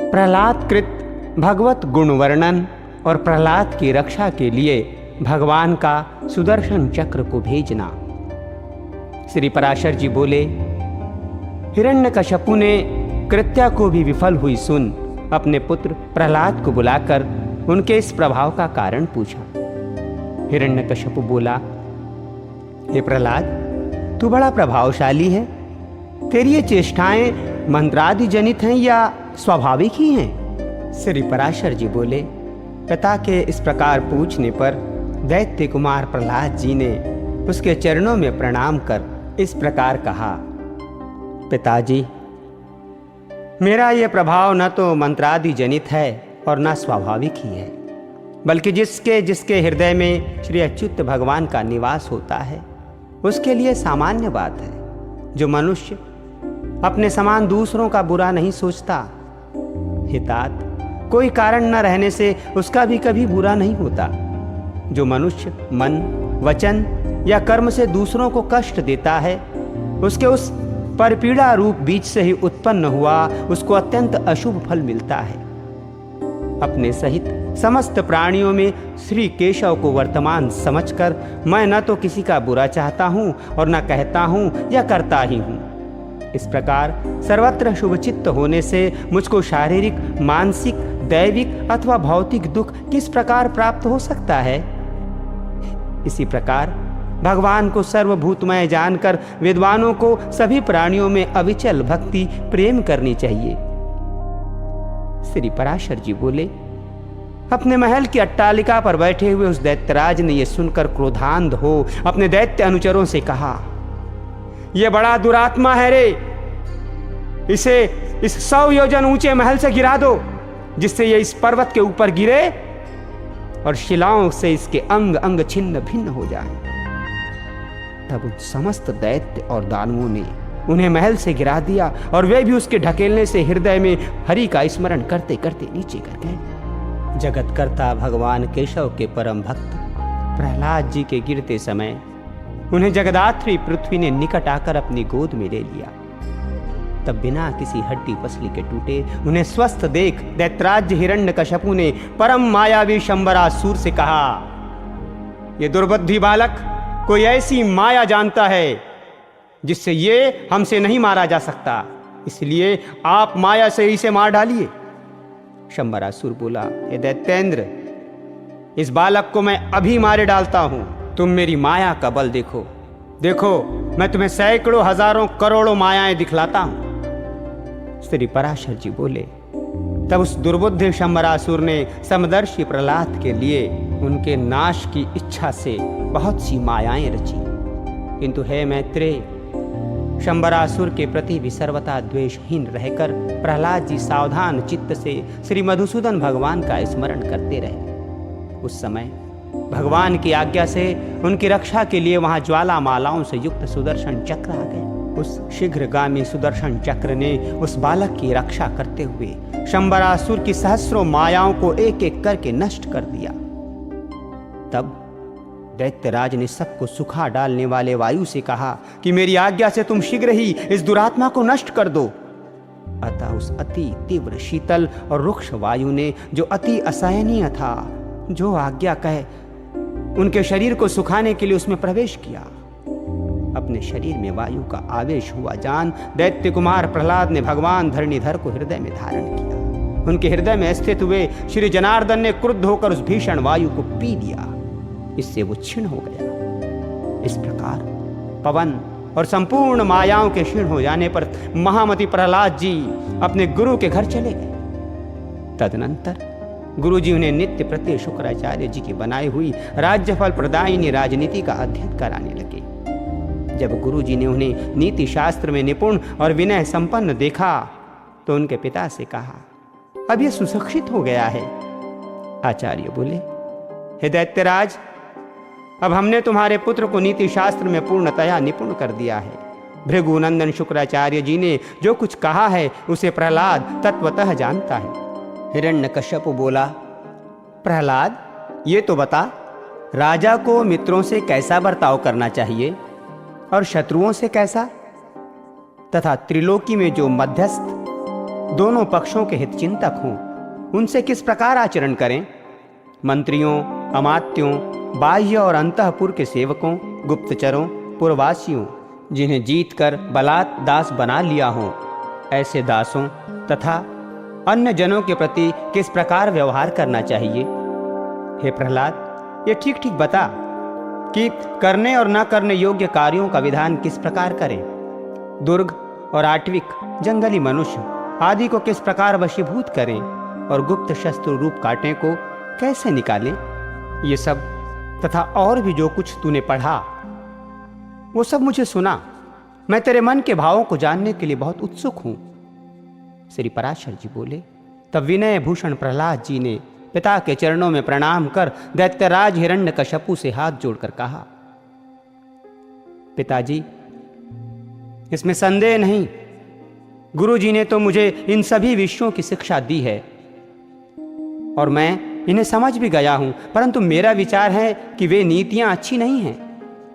प्रहलाद कृत भगवत गुण वर्णन और प्रहलाद की रक्षा के लिए भगवान का सुदर्शन चक्र को भेजना। श्री पराशर जी बोले, हिरण्यकश्यपु ने कृत्या को भी विफल हुई सुन अपने पुत्र प्रहलाद को बुलाकर उनके इस प्रभाव का कारण पूछा। हिरण्यकश्यपु बोला, हे प्रहलाद, तू बड़ा प्रभावशाली है। तेरी ये चेष्टाएं मंत्रादि जनित हैं या स्वाभाविक ही हैं? श्री पराशर जी बोले, पिता के इस प्रकार पूछने पर दैत्य कुमार प्रहलाद जी ने उसके चरणों में प्रणाम कर इस प्रकार कहा, पिताजी, मेरा ये प्रभाव न तो मंत्रादि जनित है और न स्वाभाविक ही है, बल्कि जिसके हृदय में श्री अच्युत भगवान का निवास होता है उसके लिए सामान्य बात है। जो मनुष्य अपने समान दूसरों का बुरा नहीं सोचता, हितात कोई कारण न रहने से उसका भी कभी बुरा नहीं होता। जो मनुष्य मन, वचन या कर्म से दूसरों को कष्ट देता है, उसके उस परपीड़ा रूप बीज से ही उत्पन्न हुआ उसको अत्यंत अशुभ फल मिलता है। अपने सहित समस्त प्राणियों में श्री केशव को वर्तमान समझकर मैं न तो किसी का बुरा चाहता हूँ और न कहता हूँ या करता ही हूँ। इस प्रकार सर्वत्र शुभचित्त होने से मुझको शारीरिक, मानसिक, दैविक अथवा भौतिक दुख किस प्रकार प्राप्त हो सकता है? इसी प्रकार भगवान को सर्वभूतमय जानकर विद्वानों को सभी प्राणियों में अविचल भक्ति प्रेम करनी चाहिए। श्री पराशर जी बोले, अपने महल की अट्टालिका पर बैठे हुए उस दैत्यराज ने यह सुनकर क्रोधांध हो अपने दैत्य अनुचरों से कहा, यह बड़ा दुरात्मा है रे, इसे इस 100 योजन ऊंचे महल से गिरा दो, जिससे यह इस पर्वत के ऊपर गिरे और शिलाओं से इसके अंग अंग छिन्न भिन्न हो जाए। तब उन समस्त दैत्य और दानवों ने उन्हें महल से गिरा दिया और वे भी उसके ढकेलने से हृदय में हरि का स्मरण करते करते नीचे कर गए। जगतकर्ता भगवान केशव के परम भक्त प्रहलाद जी के गिरते समय उन्हें जगदात्री पृथ्वी ने निकट आकर अपनी गोद में ले लिया। तब बिना किसी हड्डी पसली के टूटे उन्हें स्वस्थ देख दैत्यराज हिरण्यकश्यपु ने परम मायावी शंबरासुर से कहा, ये दुर्बुद्धि बालक कोई ऐसी माया जानता है जिससे ये हमसे नहीं मारा जा सकता, इसलिए आप माया से इसे मार डालिए। शंबरासुर बोला, हे दैत्येंद्र, इस बालक को मैं अभी मारे डालता हूं। तुम मेरी माया का बल देखो, देखो मैं तुम्हें सैकड़ों हजारों करोड़ों मायाएं दिखलाता हूं। श्री पराशर जी बोले, तब उस दुर्बुद्धि शंबरासुर ने समदर्शी प्रहलाद के लिए उनके नाश की इच्छा से बहुत सी मायाएं रची, किंतु हे मैत्रेय, शंबरासुर के प्रति भी सर्वथा द्वेषहीन रहकर प्रहलाद जी सावधान चित्त से श्री मधुसूदन भगवान का स्मरण करते रहे। उस समय भगवान की आज्ञा से उनकी रक्षा के लिए वहां ज्वाला मालाओं से युक्त सुदर्शन चक्र आ गए। उस शीघ्रगामी सुदर्शन चक्र ने उस बालक की रक्षा करते हुए शंबरासुर की सहस्रों मायाओं को एक एक करके नष्ट कर दिया। तब दैत्यराज ने सबको सुखा डालने वाले वायु से कहा कि मेरी आज्ञा से तुम शीघ्र ही इस दुरात्मा को नष्ट कर दो। अतः उस अति तीव्र शीतल और रुक्ष वायु ने, जो अति असहनीय था, जो आज्ञा कहे उनके शरीर को सुखाने के लिए उसमें प्रवेश किया। अपने शरीर में वायु का आवेश हुआ जान दैत्य कुमार प्रहलाद ने भगवान धरणीधर को हृदय में धारण किया। उनके हृदय में स्थित हुए श्री जनार्दन ने क्रुद्ध होकर उस भीषण वायु को पी लिया, इससे वो क्षीण हो गया। इस प्रकार पवन और संपूर्ण मायाओं के क्षीण हो जाने पर महामति प्रहलाद जी अपने गुरु के घर चले गए। तदनंतर गुरु जी उन्हें नित्य प्रत्यय शुक्राचार्य जी की बनाई हुई राज्यफल प्रदायिनी राजनीति का अध्ययन कराने लगे। जब गुरु जी ने उन्हें नीति शास्त्र में निपुण और विनय संपन्न देखा तो उनके पिता से कहा, अब यह सुशिक्षित हो गया है। आचार्य बोले, हे दैत्यराज, अब हमने तुम्हारे पुत्र को नीति शास्त्र में पूर्णतया निपुण कर दिया है। भृगुनंदन शुक्राचार्य जी ने जो कुछ कहा है उसे प्रहलाद तत्वतः जानता है। हिरण्यकश्यप बोला, प्रहलाद, ये तो बता, राजा को मित्रों से कैसा बर्ताव करना चाहिए और शत्रुओं से कैसा, तथा त्रिलोकी में जो मध्यस्थ दोनों पक्षों के हितचिंतक हों, उनसे किस प्रकार आचरण करें? मंत्रियों, अमात्यों, बाह्य और अंतःपुर के सेवकों, गुप्तचरों, पुरवासियों, जिन्हें जीतकर बलात् दास बना लिया हो, ऐसे दासों तथा अन्य जनों के प्रति किस प्रकार व्यवहार करना चाहिए? हे प्रहलाद, ये ठीक ठीक बता कि करने और न करने योग्य कार्यों का विधान किस प्रकार करें? दुर्ग और आट्विक, जंगली मनुष्य आदि को किस प्रकार वशीभूत करें और गुप्त शस्त्र रूप कांटे को कैसे निकालें? ये सब तथा और भी जो कुछ तूने पढ़ा वो सब मुझे सुना। मैं तेरे मन के भावों को जानने के लिए बहुत उत्सुक हूं। श्री पराशर जी बोले। तब विनय भूषण प्रहलाद जी ने पिता के चरणों में प्रणाम कर दैत्यराज हिरण्यकश्यपु से हाथ जोड़कर कहा, पिताजी, इसमें संदेह नहीं, गुरु जी ने तो मुझे इन सभी विषयों की शिक्षा दी है और मैं इन्हें समझ भी गया हूं, परंतु मेरा विचार है कि वे नीतियां अच्छी नहीं हैं।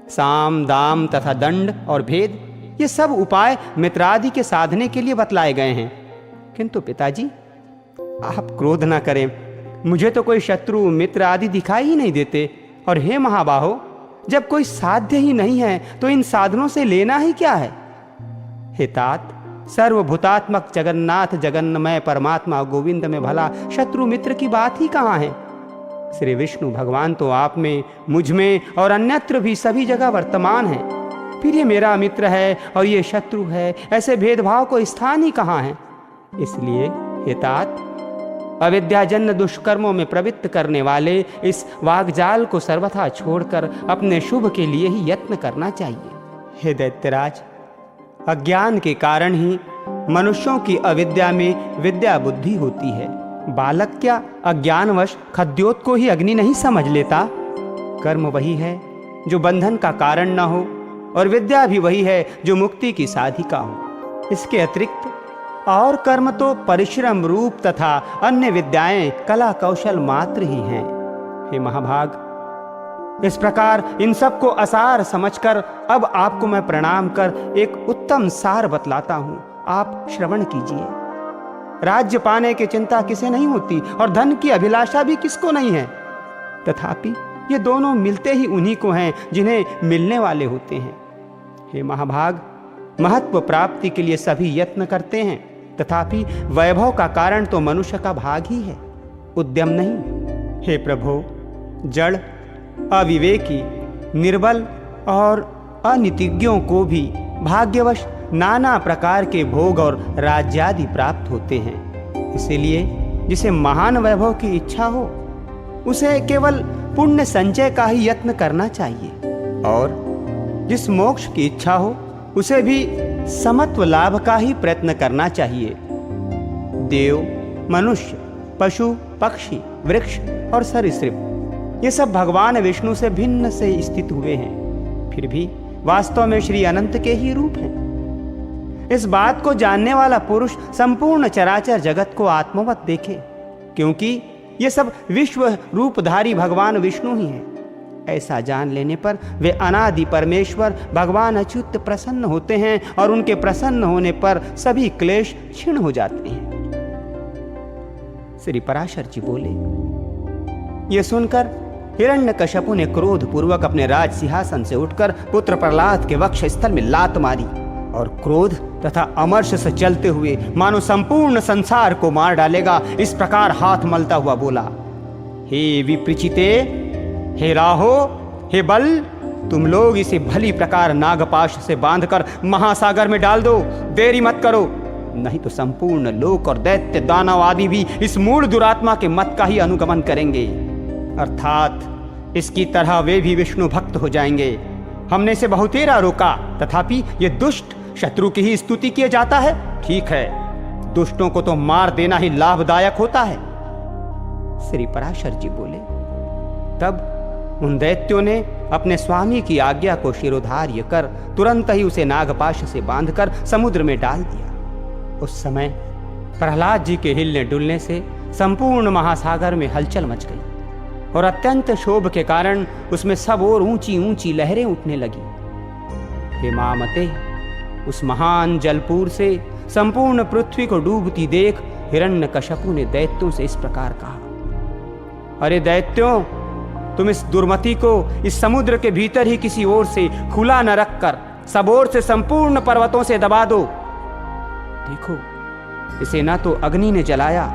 साम, दाम तथा दंड और भेद, ये सब उपाय मित्रादि के साधने के लिए बतलाए गए हैं। किंतु पिताजी, आप क्रोध ना करें, मुझे तो कोई शत्रु मित्र आदि दिखाई ही नहीं देते। और हे महाबाहो, जब कोई साध्य ही नहीं है तो इन साधनों से लेना ही क्या है? हे तात, सर्वभूतात्मक जगन्नाथ जगन्नमय परमात्मा गोविंद में भला शत्रु मित्र की बात ही कहाँ है? श्री विष्णु भगवान तो आप में, मुझ में और अन्यत्र भी सभी जगह वर्तमान है। फिर ये मेरा मित्र है और ये शत्रु है, ऐसे भेदभाव को स्थान ही कहाँ है? इसलिए हे तात, अविद्याजन्य दुष्कर्मों में प्रवृत्त करने वाले इस वाग्जाल को सर्वथा छोड़कर अपने शुभ के लिए ही यत्न करना चाहिए। हे दैत्यराज, अज्ञान के कारण ही मनुष्यों की अविद्या में विद्या बुद्धि होती है। बालक क्या अज्ञानवश खद्योत को ही अग्नि नहीं समझ लेता? कर्म वही है जो बंधन का कारण न हो और विद्या भी वही है जो मुक्ति की साधिका हो। इसके अतिरिक्त और कर्म तो परिश्रम रूप तथा अन्य विद्याएं कला कौशल मात्र ही हैं। हे महाभाग, इस प्रकार इन सब को असार समझकर अब आपको मैं प्रणाम कर एक उत्तम सार बतलाता हूं, आप श्रवण कीजिए। राज्य पाने की चिंता किसे नहीं होती और धन की अभिलाषा भी किसको नहीं है, तथापि ये दोनों मिलते ही उन्हीं को हैं जिन्हें मिलने वाले होते हैं। हे महाभाग, महत्व प्राप्ति के लिए सभी यत्न करते हैं, तथापि वैभव का कारण तो मनुष्य का भाग ही है, उद्यम नहीं। हे प्रभो, जड़, अविवेकी, निर्बल और अनितिज्ञों को भी भाग्यवश नाना प्रकार के भोग और राज्यादि प्राप्त होते हैं। इसीलिए जिसे महान वैभव की इच्छा हो उसे केवल पुण्य संचय का ही यत्न करना चाहिए, और जिस मोक्ष की इच्छा हो उसे भी समत्व लाभ का ही प्रयत्न करना चाहिए। देव, मनुष्य, पशु, पक्षी, वृक्ष और सरीसृप, ये सब भगवान विष्णु से भिन्न से स्थित हुए हैं, फिर भी वास्तव में श्री अनंत के ही रूप हैं। इस बात को जानने वाला पुरुष संपूर्ण चराचर जगत को आत्मवत देखे, क्योंकि ये सब विश्व रूपधारी भगवान विष्णु ही हैं। ऐसा जान लेने पर वे अनादि परमेश्वर भगवान अच्युत प्रसन्न होते हैं और उनके प्रसन्न होने पर सभी क्लेश क्षीण हो जाते हैं। श्री पराशर जी बोले। ये सुनकर हिरण्यकश्यपु ने क्रोध पूर्वक अपने राज सिंहासन से उठकर पुत्र प्रहलाद के वक्ष स्थल में लात मारी और क्रोध तथा अमर्ष से चलते हुए मानो संपूर्ण संसार को मार डालेगा इस प्रकार हाथ मलता हुआ बोला, हे विपृचिते, हे राहो, हे बल, तुम लोग इसे भली प्रकार नागपाश से बांधकर महासागर में डाल दो, देरी मत करो, नहीं तो संपूर्ण लोक और दैत्य दानव आदि भी इस मूढ़ दुरात्मा के मत का ही अनुगमन करेंगे, अर्थात इसकी तरह वे भी विष्णु भक्त हो जाएंगे। हमने इसे बहुतेरा रोका, तथापि ये दुष्ट शत्रु की ही स्तुति किया जाता है। ठीक है, दुष्टों को तो मार देना ही लाभदायक होता है। श्री पराशर जी बोले। तब उन दैत्यों ने अपने स्वामी की आज्ञा को शिरोधार्य कर तुरंत ही उसे नागपाश से बांधकर समुद्र में डाल दिया। उस समय प्रहलाद जी के हिलने डुलने से संपूर्ण महासागर में हलचल मच गई और अत्यंत क्षोभ के कारण उसमें सब और ऊंची ऊंची लहरें उठने लगी। हे मामते, उस महान जलपूर से संपूर्ण पृथ्वी को डूबती देख हिरण्यकश्यपु ने दैत्यों से इस प्रकार कहा, अरे दैत्यों, तुम इस दुर्मति को इस समुद्र के भीतर ही किसी ओर से खुला न रखकर सब ओर से संपूर्ण पर्वतों से दबा दो। देखो, इसे न तो अग्नि ने जलाया,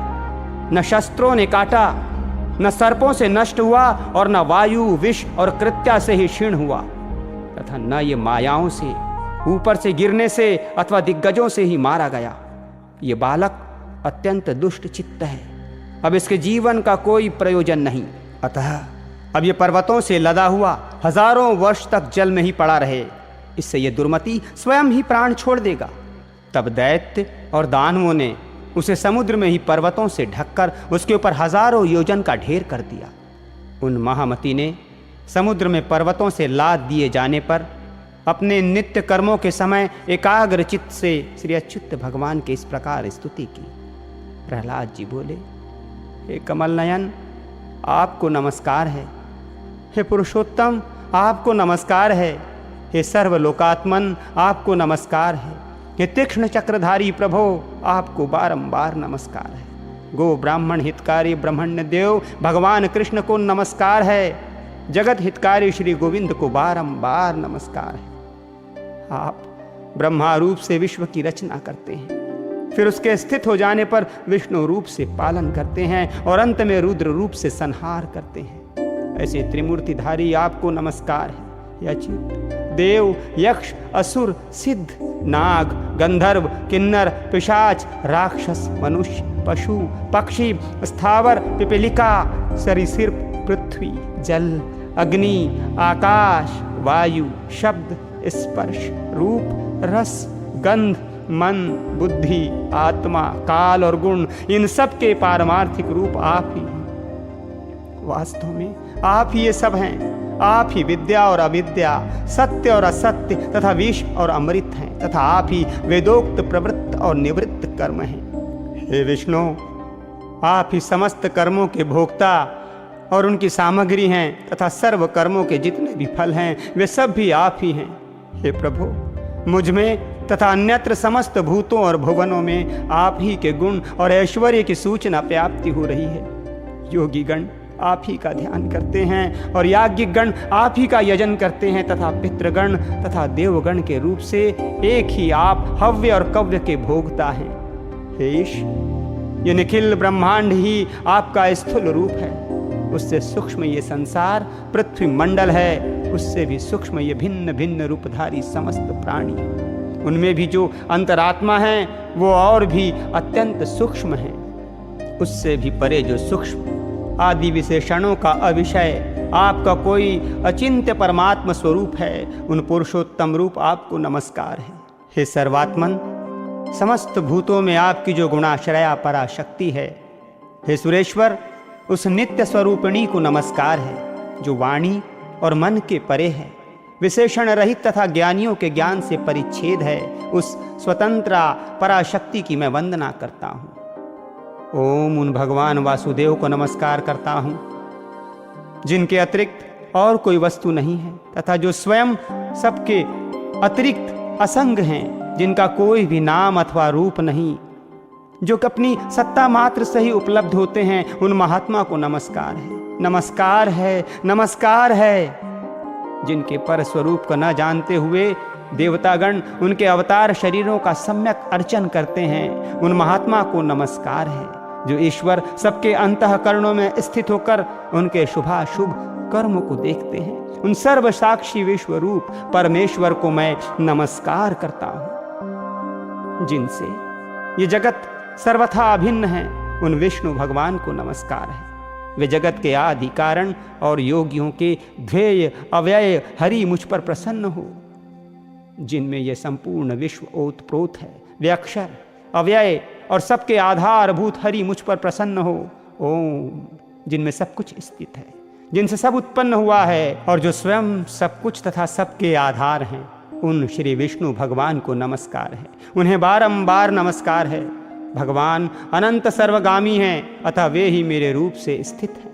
न शस्त्रों ने काटा, न सर्पों से नष्ट हुआ, और न वायु, विष और कृत्या से ही क्षीण हुआ, तथा न ये मायाओं से, ऊपर से गिरने से अथवा दिग्गजों से ही मारा गया। ये बालक अत्यंत दुष्ट चित्त है, अब इसके जीवन का कोई प्रयोजन नहीं। अतः अब ये पर्वतों से लदा हुआ हजारों वर्ष तक जल में ही पड़ा रहे, इससे ये दुर्मति स्वयं ही प्राण छोड़ देगा। तब दैत्य और दानवों ने उसे समुद्र में ही पर्वतों से ढककर उसके ऊपर हजारों योजन का ढेर कर दिया। उन महामती ने समुद्र में पर्वतों से लाद दिए जाने पर अपने नित्य कर्मों के समय एकाग्र चित्त से श्री अच्युत भगवान के इस प्रकार स्तुति की। प्रहलाद जी बोले, हे कमल नयन, आपको नमस्कार है। हे पुरुषोत्तम, आपको नमस्कार है। हे सर्वलोकात्मन, आपको नमस्कार है। हे तीक्ष्ण चक्रधारी प्रभो, आपको बारंबार नमस्कार है। गो ब्राह्मण हितकारी ब्रह्मण्य देव भगवान कृष्ण को नमस्कार है। जगत हितकारी श्री गोविंद को बारंबार नमस्कार है। आप ब्रह्मा रूप से विश्व की रचना करते हैं, फिर उसके स्थित हो जाने पर विष्णु रूप से पालन करते हैं और अंत में रुद्र रूप से संहार करते हैं। ऐसे त्रिमूर्तिधारी आपको नमस्कार है। अच्युत, देव, यक्ष, असुर, सिद्ध, नाग, गंधर्व, किन्नर, पिशाच, राक्षस, मनुष्य, पशु, पक्षी, स्थावर, पिपीलिका, सरीसृप, पृथ्वी, जल, अग्नि, आकाश, वायु, शब्द, स्पर्श, रूप, रस, गंध, मन, बुद्धि, आत्मा, काल और गुण, इन सब के पारमार्थिक रूप आप ही हैं। वास्तव में आप ही ये सब हैं। आप ही विद्या और अविद्या, सत्य और असत्य तथा विष और अमृत हैं, तथा आप ही वेदोक्त प्रवृत्त और निवृत्त कर्म हैं। हे विष्णु, आप ही समस्त कर्मों के भोक्ता और उनकी सामग्री हैं, तथा सर्व कर्मों के जितने भी फल हैं वे सब भी आप ही हैं। हे प्रभु, मुझ में तथा अन्यत्र समस्त भूतों और भुवनों में आप ही के गुण और ऐश्वर्य की सूचना व्याप्ति हो रही है। योगी गण आप ही का ध्यान करते हैं और याज्ञिक गण आप ही का यजन करते हैं, तथा पितृगण तथा देवगण के रूप से एक ही आप हव्य और कव्य के भोगता हैं। हे ईश, ये निखिल ब्रह्मांड ही आपका स्थूल रूप है। उससे सूक्ष्म ये संसार पृथ्वी मंडल है, उससे भी सूक्ष्म ये भिन्न भिन्न रूपधारी समस्त प्राणी। उनमें भी जो अंतरात्मा है वो और भी अत्यंत सूक्ष्म है। उससे भी परे जो सूक्ष्म आदि विशेषणों का अविषय आपका कोई अचिंत्य परमात्मा स्वरूप है, उन पुरुषोत्तम रूप आपको नमस्कार है। हे सर्वात्मन, समस्त भूतों में आपकी जो गुणाश्रया पराशक्ति है। हे सुरेश्वर, उस नित्य स्वरूपिणी को नमस्कार है जो वाणी और मन के परे है, विशेषण रहित तथा ज्ञानियों के ज्ञान से परिच्छेद है। उस स्वतंत्र पराशक्ति की मैं वंदना करता हूँ। ओम उन भगवान वासुदेव को नमस्कार करता हूँ जिनके अतिरिक्त और कोई वस्तु नहीं है, तथा जो स्वयं सबके अतिरिक्त असंग हैं, जिनका कोई भी नाम अथवा रूप नहीं, जो अपनी सत्ता मात्र से ही उपलब्ध होते हैं। उन महात्मा को नमस्कार है, नमस्कार है, नमस्कार है। जिनके पर स्वरूप को न जानते हुए देवतागण उनके अवतार शरीरों का सम्यक अर्चन करते हैं, उन महात्मा को नमस्कार है। जो ईश्वर सबके अंतःकरणों में स्थित होकर उनके शुभाशुभ कर्मों को देखते हैं, उन सर्व साक्षी विश्व रूप परमेश्वर को मैं नमस्कार करता हूँ। जिनसे ये जगत सर्वथा अभिन्न है, उन विष्णु भगवान को नमस्कार है। वे जगत के आदि कारण और योगियों के ध्येय अव्यय हरि मुझ पर प्रसन्न हो। जिनमें यह संपूर्ण विश्व ओतप्रोत है, वे अक्षर अव्यय और सबके आधारभूत हरि मुझ पर प्रसन्न हो। ओम, जिनमें सब कुछ स्थित है, जिनसे सब उत्पन्न हुआ है और जो स्वयं सब कुछ तथा सबके आधार हैं, उन श्री विष्णु भगवान को नमस्कार है। उन्हें बारंबार नमस्कार है। भगवान अनंत सर्वगामी हैं, अतः वे ही मेरे रूप से स्थित हैं।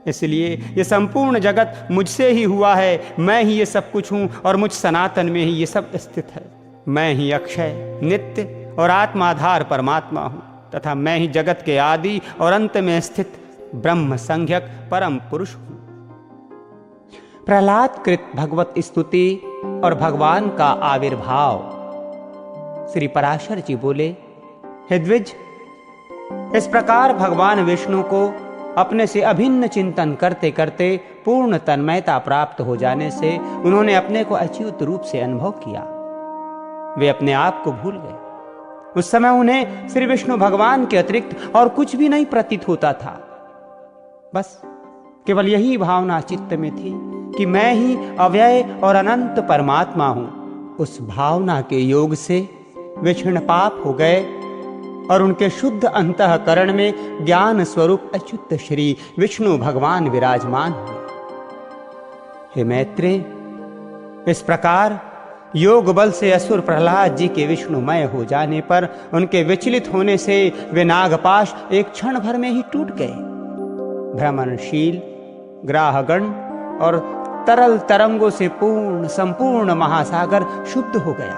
इसलिए ये संपूर्ण जगत मुझसे ही हुआ है, मैं ही ये सब कुछ हूँ और मुझ सनातन में ही ये सब स्थित है। मैं ही अक्षय, नित्य और आत्माधार परमात्मा हूँ तथा मैं ही जगत के आदि और अंत में स्थित ब्रह्म संज्ञक परम पुरुष हूँ। प्रहलाद कृत भगवत स्तुति और भगवान का आविर्भाव। श्री पराशर जी बोले, हे द्विज, इस प्रकार भगवान विष्णु को अपने से अभिन्न चिंतन करते करते पूर्ण तन्मयता प्राप्त हो जाने से उन्होंने अपने को अच्युत रूप से अनुभव किया। वे अपने आप को भूल गए। उस समय उन्हें श्री विष्णु भगवान के अतिरिक्त और कुछ भी नहीं प्रतीत होता था। बस केवल यही भावना चित्त में थी कि मैं ही अव्यय और अनंत परमात्मा हूं। उस भावना के योग से वे क्षीण पाप हो गए और उनके शुद्ध अंतःकरण में ज्ञान स्वरूप अच्युत श्री विष्णु भगवान विराजमान हुए। हे मैत्रेय, इस प्रकार योग बल से असुर प्रहलाद जी के विष्णुमय हो जाने पर उनके विचलित होने से वे नागपाश एक क्षण भर में ही टूट गए। भ्रमणशील ग्राहगण और तरल तरंगों से पूर्ण संपूर्ण महासागर शुद्ध हो गया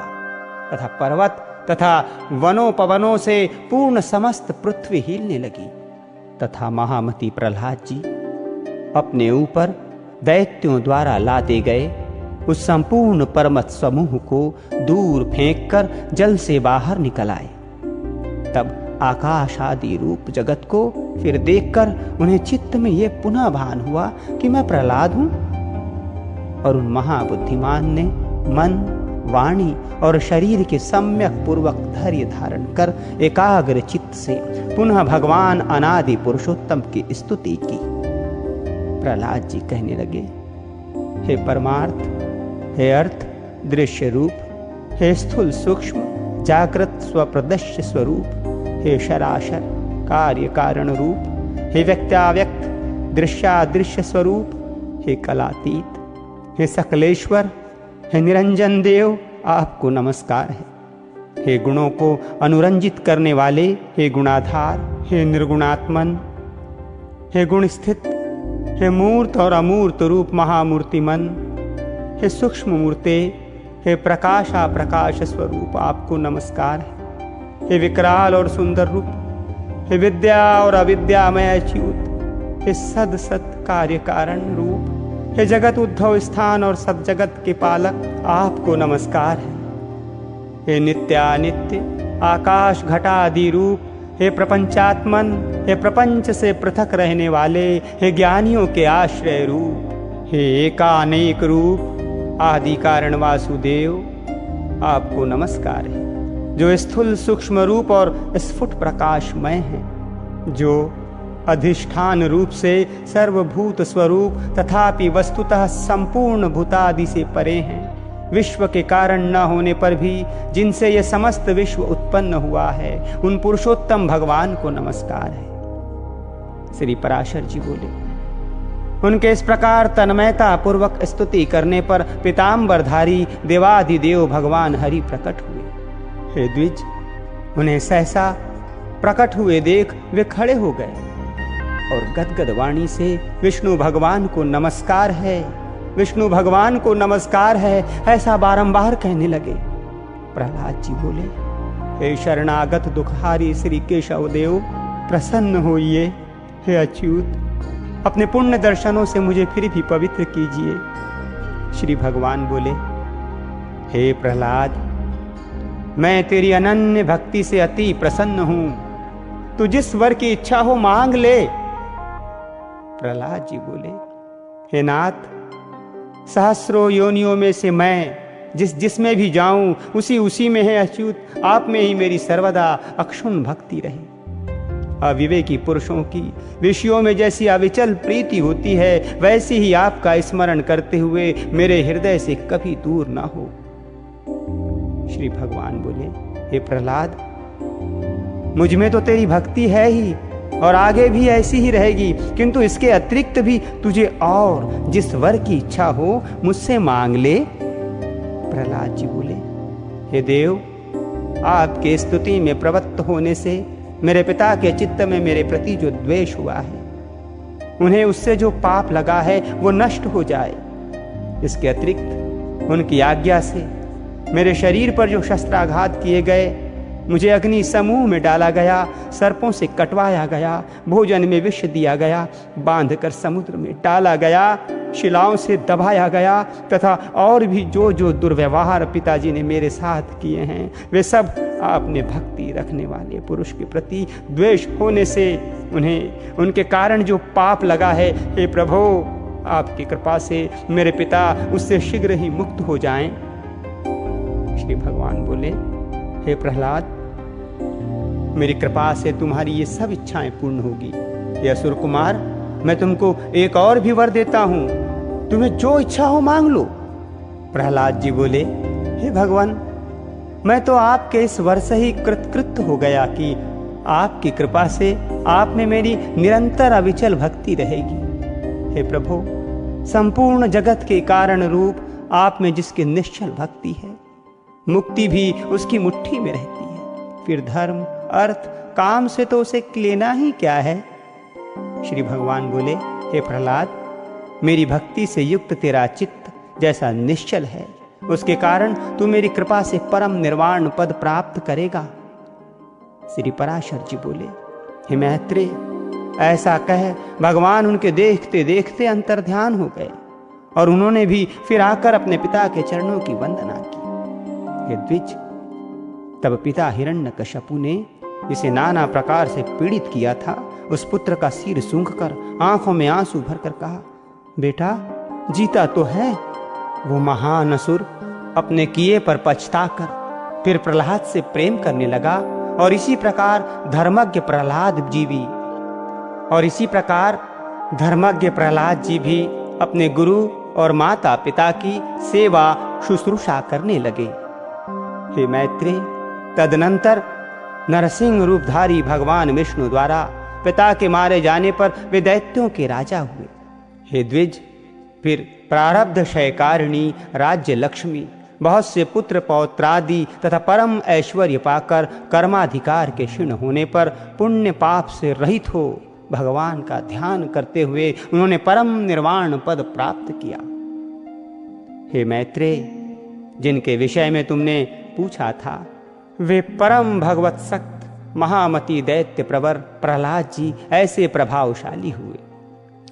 तथा पर्वत तथा वनों पवनों से पूर्ण समस्त पृथ्वी हिलने लगी तथा महामती प्रहलाद जी अपने ऊपर दैत्यों द्वारा लादे गए उस संपूर्ण पर्वत समूह को दूर फेंककर जल से बाहर निकल आए। तब आकाश आदि रूप जगत को फिर देखकर उन्हें चित्त में यह पुनः भान हुआ कि मैं प्रहलाद हूं, और उन महाबुद्धिमान ने मन, वाणी और शरीर के सम्यक पूर्वक धैर्य धारण कर एकाग्र चित्त से पुनः भगवान अनादि पुरुषोत्तम की स्तुति की। प्रहलाद जी कहने लगे, हे परमार्थ, हे अर्थ दृश्य रूप, हे स्थूल सूक्ष्म जागृत स्वप्रदश्य स्वरूप, हे शराशर कार्य कारण रूप, हे व्यक्ताव्यक्त दृश्यादृश्य स्वरूप, हे कलातीत, हे सकलेश्वर, हे निरंजन देव, आपको नमस्कार है। हे गुणों को अनुरंजित करने वाले, हे गुणाधार, हे निर्गुणात्मन, हे गुण स्थित, हे मूर्त और अमूर्त रूप महामूर्तिमन, हे सूक्ष्म मूर्ते, हे प्रकाशा प्रकाश स्वरूप, आपको नमस्कार है। हे विकराल और सुंदर रूप, हे विद्या और अविद्यामय अच्युत, हे सद सत कार्य कारण रूप, हे जगत उद्धव स्थान और सब जगत के पालक, आपको नमस्कार है। हे नित्यानित्य आकाश घटादि रूप, हे प्रपंचात्मन, हे प्रपंच से पृथक रहने वाले, हे ज्ञानियों के आश्रय रूप, हे एकानेक रूप आदि कारण वासुदेव, आपको नमस्कार है। जो स्थूल सूक्ष्म रूप और स्फुट प्रकाशमय है, जो अधिष्ठान रूप से सर्वभूत स्वरूप तथापि वस्तुतः संपूर्ण भूतादि से परे हैं, विश्व के कारण न होने पर भी जिनसे यह समस्त विश्व उत्पन्न हुआ है, उन पुरुषोत्तम भगवान को नमस्कार है। श्री पराशर जी बोले, उनके इस प्रकार तन्मयता पूर्वक स्तुति करने पर पीताम्बरधारी देवाधिदेव भगवान हरि प्रकट हुए। हे द्विज, उन्हें सहसा प्रकट हुए देख वे खड़े हो गए और गदगद वाणी से विष्णु भगवान को नमस्कार है, विष्णु भगवान को नमस्कार है, ऐसा बारंबार कहने लगे। प्रहलाद जी बोले, हे शरणागत दुखहारी श्री केशव देव, प्रसन्न होइए। हे अच्युत, अपने पुण्य दर्शनों से मुझे फिर भी पवित्र कीजिए। श्री भगवान बोले, हे प्रहलाद, मैं तेरी अनन्य भक्ति से अति प्रसन्न हूं, तू जिस वर की इच्छा हो मांग ले। प्रहलाद जी बोले, हे नाथ, सहस्रों योनियों में से मैं जिसमें भी जाऊं उसी में है अच्युत, आप में ही मेरी सर्वदा अक्षुण्ण भक्ति रहे। अविवेकी पुरुषों की विषयों में जैसी अविचल प्रीति होती है, वैसी ही आपका स्मरण करते हुए मेरे हृदय से कभी दूर ना हो। श्री भगवान बोले, हे प्रहलाद, मुझ में तो तेरी भक्ति है ही और आगे भी ऐसी ही रहेगी, किंतु इसके अतिरिक्त भी तुझे और जिस वर की इच्छा हो मुझसे मांग ले। प्रहलाद जी बोले, हे देव, आपके स्तुति में प्रवृत्त होने से मेरे पिता के चित्त में मेरे प्रति जो द्वेष हुआ है, उन्हें उससे जो पाप लगा है वो नष्ट हो जाए। इसके अतिरिक्त उनकी आज्ञा से मेरे शरीर पर जो शस्त्राघात किए गए मुझे अग्नि समूह में डाला गया, सर्पों से कटवाया गया, भोजन में विष दिया गया, बांधकर समुद्र में डाला गया, शिलाओं से दबाया गया तथा और भी जो जो दुर्व्यवहार पिताजी ने मेरे साथ किए हैं, वे सब आपने भक्ति रखने वाले पुरुष के प्रति द्वेष होने से उन्हें उनके कारण जो पाप लगा है, हे प्रभु आपकी कृपा से मेरे पिता उससे शीघ्र ही मुक्त हो जाएं। श्री भगवान बोले, हे प्रहलाद, मेरी कृपा से तुम्हारी ये सब इच्छाएं पूर्ण होगी। हे असुर कुमार, मैं तुमको एक और भी वर देता हूं, तुम्हें जो इच्छा हो मांग लो। प्रहलाद जी बोले, हे भगवान, मैं तो आपके इस वर से ही कृतकृत हो गया कि आपकी कृपा से आप में मेरी निरंतर अविचल भक्ति रहेगी। हे प्रभु, संपूर्ण जगत के कारण रूप आप में जिसकी निश्चल भक्ति है, मुक्ति भी उसकी मुट्ठी में रहती है। फिर धर्म, अर्थ, काम से तो उसे लेना ही क्या है। श्री भगवान बोले, हे प्रहलाद, मेरी भक्ति से युक्त तेरा चित्त जैसा निश्चल है, उसके कारण तू मेरी कृपा से परम निर्वाण पद प्राप्त करेगा। श्री पराशर जी बोले, हे मैत्रेय, ऐसा कह भगवान उनके देखते देखते अंतर्ध्यान हो गए और उन्होंने भी फिर आकर अपने पिता के चरणों की वंदना की। हे द्विज, तब पिता हिरण्यकश्यपु ने जिसे नाना प्रकार से पीड़ित किया था, उस पुत्र का सिर सूंघकर आंखों में आंसू भरकर कहा, बेटा जीता तो है। वो महान असुर अपने किए पर पछताकर फिर प्रहलाद से प्रेम करने लगा और इसी प्रकार धर्मज्ञ प्रहलाद जी भी अपने गुरु और माता पिता की सेवा शुश्रूषा करने लगे। हे मैत्रेय, तदनंतर नरसिंह रूपधारी भगवान विष्णु द्वारा पिता के मारे जाने पर वे दैत्यों के राजा हुए। हे द्विज, फिर प्रारब्ध क्षयकारिणी राज्य लक्ष्मी बहुत से पुत्र पौत्रादि तथा परम ऐश्वर्य पाकर कर्माधिकार के क्षीण होने पर पुण्य पाप से रहित हो भगवान का ध्यान करते हुए उन्होंने परम निर्वाण पद प्राप्त किया। हे मैत्रेय, जिनके विषय में तुमने पूछा था, वे परम भगवत सक्त महामती दैत्य प्रवर प्रहलाद जी ऐसे प्रभावशाली हुए।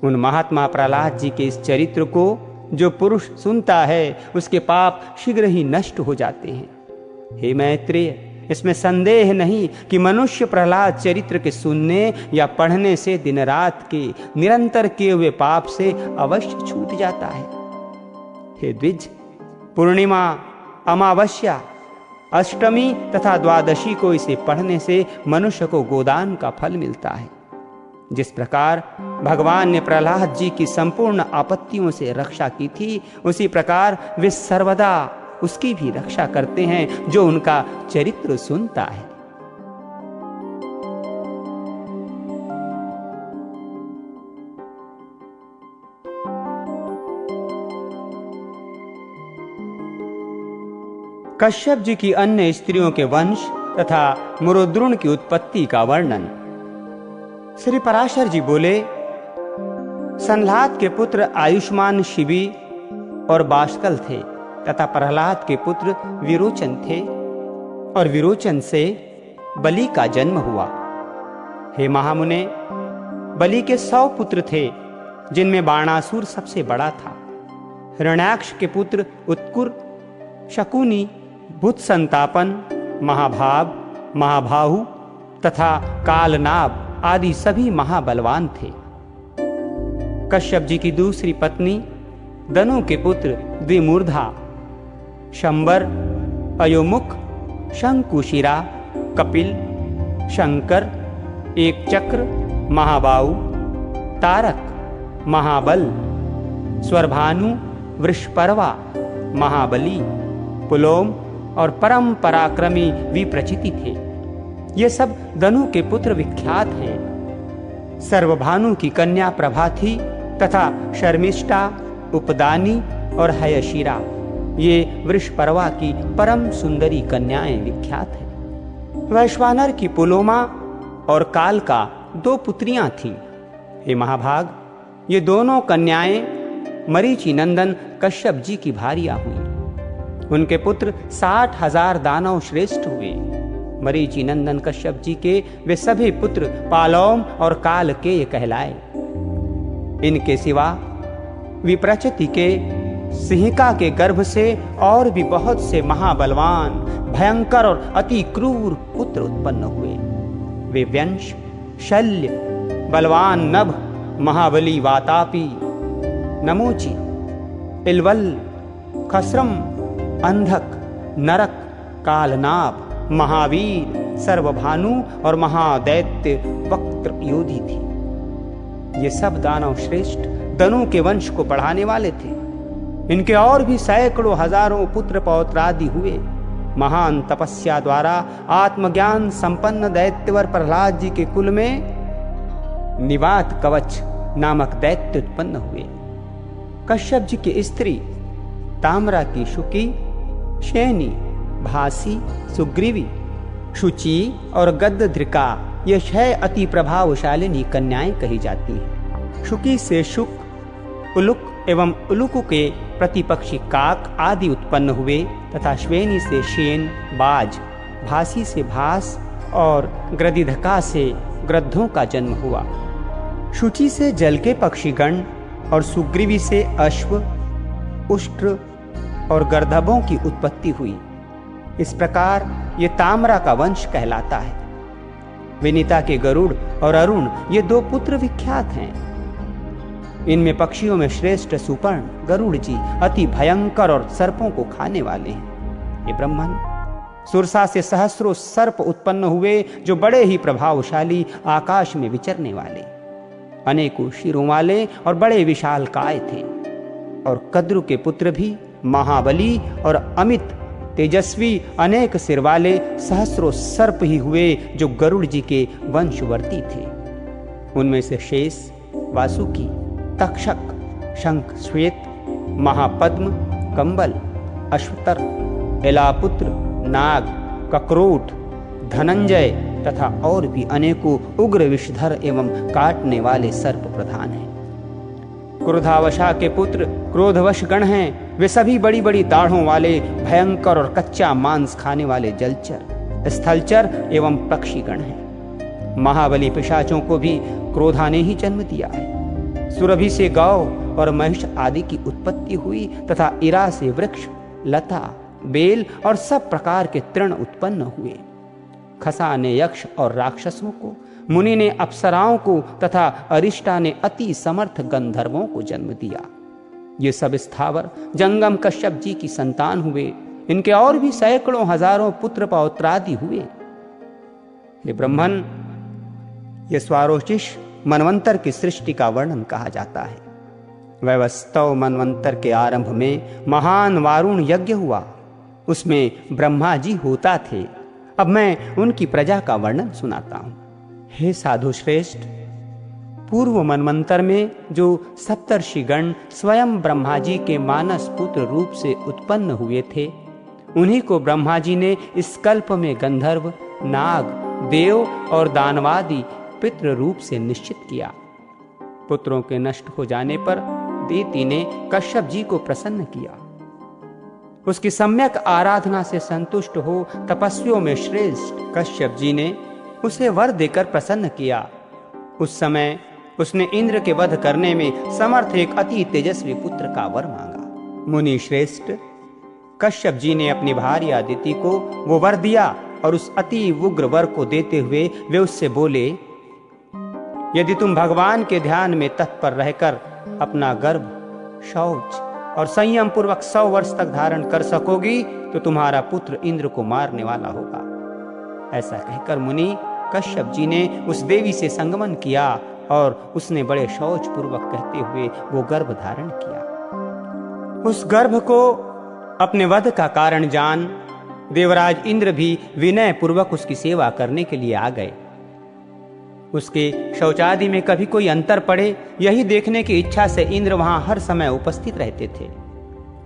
उन महात्मा प्रहलाद जी के इस चरित्र को जो पुरुष सुनता है, उसके पाप शीघ्र ही नष्ट हो जाते हैं। हे मैत्रेय, इसमें संदेह नहीं कि मनुष्य प्रहलाद चरित्र के सुनने या पढ़ने से दिन रात के निरंतर किए हुए पाप से अवश्य छूट जाता है। हे द्विज, पूर्णिमा, अमावस्या, अष्टमी तथा द्वादशी को इसे पढ़ने से मनुष्य को गोदान का फल मिलता है। जिस प्रकार भगवान ने प्रहलाद जी की संपूर्ण आपत्तियों से रक्षा की थी, उसी प्रकार वे सर्वदा उसकी भी रक्षा करते हैं जो उनका चरित्र सुनता है। कश्यप जी की अन्य स्त्रियों के वंश तथा मुरुद्रुण की उत्पत्ति का वर्णन। श्री पराशर जी बोले, संलाद के पुत्र आयुष्मान शिबी और बाष्कल थे तथा प्रहलाद के पुत्र विरोचन थे और विरोचन से बलि का जन्म हुआ। हे महामुने, बलि के 100 पुत्र थे, जिनमें बाणासुर सबसे बड़ा था। हिरण्याक्ष के पुत्र उत्कुर, शकुनी, भूत संतापन, महाभाग, महाबाहु तथा कालनाभ आदि सभी महाबलवान थे। कश्यप जी की दूसरी पत्नी दनु के पुत्र द्विमूर्धा, शंबर, अयोमुख, शंकुशिरा, कपिल, शंकर, एक चक्र, महाबाहु, तारक, महाबल, स्वरभानु, वृषपर्वा, महाबली, पुलोम और परम पराक्रमी विप्रचिति थे। ये सब दनु के पुत्र विख्यात हैं। सर्वभानु की कन्या प्रभा थी तथा शर्मिष्ठा, उपदानी और हयशिरा, ये वृषपर्वा की परम सुंदरी कन्याएं विख्यात हैं। वैश्वानर की पुलोमा और काल का 2 पुत्रियां थीं। हे महाभाग, ये दोनों कन्याएं मरीचि नंदन कश्यप जी की भारियां हुई। उनके पुत्र 60,000 दानव श्रेष्ठ हुए। मरीचि नंदन कश्यप जी के वे सभी पुत्र पालौम और कालकेय कहलाए। इनके सिवा विप्रचिति के सिंहिका के गर्भ से और भी बहुत से महाबलवान, भयंकर और अति क्रूर पुत्र उत्पन्न हुए। वे व्यंश, शल्य, बलवान नभ, महाबली वातापी, नमोची, इलवल, खसरम, अंधक, नरक, कालनाभ, महावीर, सर्वभानु और महादैत्य वक्त्र योधी थे। ये सब दानव श्रेष्ठ दनु के वंश को बढ़ाने वाले थे। इनके और भी सैकड़ों हजारों पुत्र पौत्रादि हुए। महान तपस्या द्वारा आत्मज्ञान संपन्न दैत्यवर प्रहलाद जी के कुल में निवात कवच नामक दैत्य उत्पन्न हुए। कश्यप जी की स्त्री ताम्रा की शुकी, शैनी, भासी, सुग्रीवी, शुचि और गद्दध्रिका ये 6 अति प्रभावशालिनी कन्याएं कही जाती हैं। शुकी से शुक, उलुक एवं उलुक के प्रतिपक्षी काक आदि उत्पन्न हुए तथा श्वेनी से शेन, बाज, भासी से भास और ग्रदिधका से ग्रद्धों का जन्म हुआ। शुचि से जल के पक्षीगण और सुग्रीवी से अश्व, उष्ट्र और गर्दभों की उत्पत्ति हुई। इस प्रकार ये ताम्रा का वंश कहलाता है। विनीता के गरुड़ और अरुण ये 2 पुत्र विख्यात हैं। इनमें पक्षियों में श्रेष्ठ सुपर्ण गरुड़ जी अति भयंकर और सर्पों को खाने वाले हैं। ये ब्रह्मन सुरसा से सहस्रों सर्प उत्पन्न हुए जो बड़े ही प्रभावशाली, आकाश में विचरने वाले, अनेकों शिरों वाले और बड़े विशाल काय थे। और कद्रु के पुत्र भी महाबली और अमित तेजस्वी, अनेक सिर वाले सहस्रों सर्प ही हुए जो गरुड़ जी के वंशवर्ती थे। उनमें से शेष, वासुकी, तक्षक, शंख श्वेत, महापद्म, कंबल, अश्वतर, एलापुत्र, नाग, कक्रोट, धनंजय तथा और भी अनेकों उग्र विषधर एवं काटने वाले सर्प प्रधान हैं। क्रोधावशा के पुत्र क्रोधवश गण हैं। वे सभी बड़ी बड़ी दाढ़ों वाले, भयंकर और कच्चा मांस खाने वाले जलचर, स्थलचर एवं पक्षीगण हैं। महाबली पिशाचों को भी क्रोधा ने ही जन्म दिया है। सुरभि से गौ और महिष आदि की उत्पत्ति हुई तथा इरा से वृक्ष, लता, बेल और सब प्रकार के तृण उत्पन्न हुए। खसा ने यक्ष और राक्षसों को, मुनि ने अप्सराओं को तथा अरिष्टा ने अति समर्थ गंधर्वों को जन्म दिया। ये सब स्थावर जंगम कश्यप जी की संतान हुए। इनके और भी सैकड़ों हजारों पुत्र पौत्रादि हुए। ये ब्रह्मन, ये स्वारोचिष मनवंतर की सृष्टि का वर्णन कहा जाता है। वैवस्तव मनवंतर के आरंभ में महान वारुण यज्ञ हुआ। उसमें ब्रह्मा जी होता थे। अब मैं उनकी प्रजा का वर्णन सुनाता हूं। हे साधु श्रेष्ठ, पूर्व मनवंतर में जो सप्तर्षिगण स्वयं ब्रह्मा जी के मानस पुत्र रूप से उत्पन्न हुए थे, उन्हीं को ब्रह्मा जी ने इस कल्प में गंधर्व, नाग, देव और दानवादि पितृ रूप से निश्चित किया। पुत्रों के नष्ट हो जाने पर देती ने कश्यप जी को प्रसन्न किया। उसकी सम्यक आराधना से संतुष्ट हो तपस्वियों में श्रेष्ठ कश्यप जी ने उसे वर देकर प्रसन्न किया। उस समय उसने इंद्र के वध करने में समर्थ एक अति तेजस्वी पुत्र का वर मांगा। मुनि श्रेष्ठ कश्यप जी ने अपनी भार्य अदिति को वो वर दिया और उस अति उग्र वर को देते हुए वे उससे बोले, यदि तुम भगवान के ध्यान में तत्पर रहकर अपना गर्भ, शौच और संयम पूर्वक 100 वर्ष तक धारण कर सकोगी तो तुम्हारा पुत्र इंद्र को मारने वाला होगा। ऐसा कहकर मुनि कश्यप जी ने उस देवी से संगमन किया और उसने बड़े शौच पूर्वक कहते हुए वो गर्भ धारण किया। उस गर्भ को अपने वध का कारण जान देवराज इंद्र भी विनय पूर्वक उसकी सेवा करने के लिए आ गए। उसके शौचादि में कभी कोई अंतर पड़े, यही देखने की इच्छा से इंद्र वहां हर समय उपस्थित रहते थे।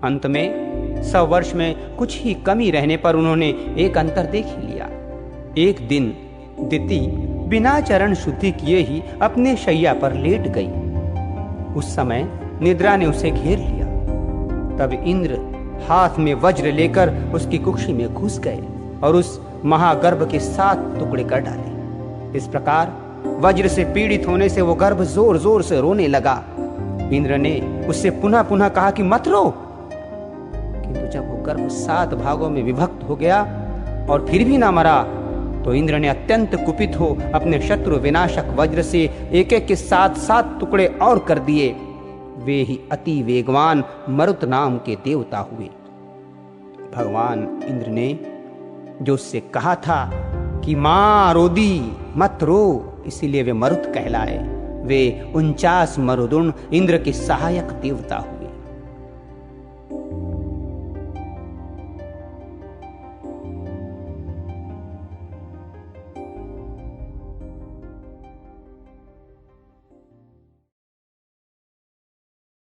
अंत में 100 वर्ष में कुछ ही कमी रहने पर उन्होंने एक अंतर देख ही लिया। एक दिन दिति बिना चरण शुद्धि किए ही अपने शैया पर लेट गई। उस समय निद्रा ने उसे घेर लिया। तब इंद्र हाथ में वज्र लेकर उसकी कुक्षी में घुस गए और उस महागर्भ के 7 टुकड़े कर डाले। इस प्रकार वज्र से पीड़ित होने से वो गर्भ जोर जोर से रोने लगा। इंद्र ने उससे पुनः पुनः कहा कि मत रो, किंतु जब वो गर्भ 7 भागों में विभक्त हो गया और फिर भी ना मरा, तो इंद्र ने अत्यंत कुपित हो अपने शत्रु विनाशक वज्र से एक एक के 7 टुकड़े और कर दिए। वे ही अति वेगवान मरुत नाम के देवता हुए। भगवान इंद्र ने जो उससे कहा था कि मां रोदी मत रो, इसीलिए वे मरुत कहलाए। वे 49 मरुदुण इंद्र के सहायक देवता हुए।